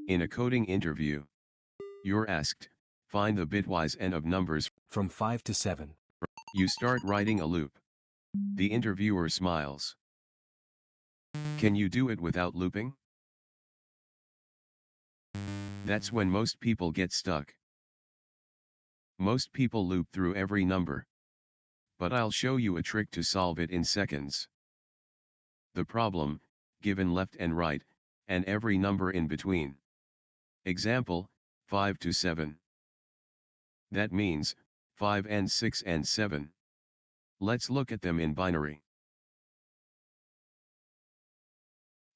In a coding interview, you're asked, find the bitwise n of numbers from 5 to 7. You start writing a loop. The interviewer smiles. Can you do it without looping? That's when most people get stuck. Most people loop through every number. But I'll show you a trick to solve it in seconds. The problem, given left and right, and every number in between. Example, 5 to 7. That means, 5 and 6 and 7. Let's look at them in binary.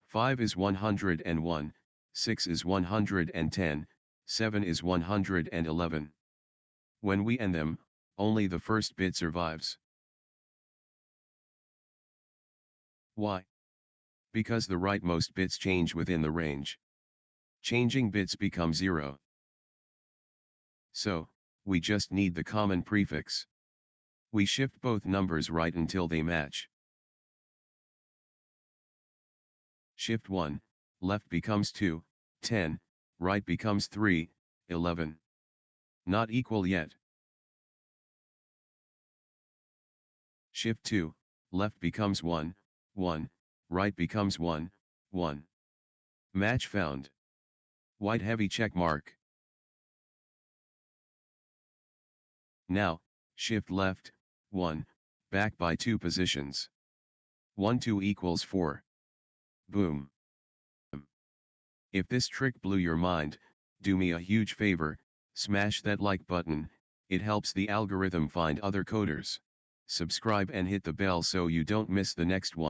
5 is 101, 6 is 110, 7 is 111. When we end them, only the first bit survives. Why? Because the rightmost bits change within the range. Changing bits become 0. So, we just need the common prefix. We shift both numbers right until they match. Shift 1, left becomes 2, 10, right becomes 3, 11. Not equal yet. Shift 2, left becomes 1, 1, right becomes 1, 1. Match found. White heavy check mark. Now, shift left, 1, back by 2 positions. 1 2 equals 4. Boom. If this trick blew your mind, do me a huge favor, smash that like button, it helps the algorithm find other coders. Subscribe and hit the bell so you don't miss the next one.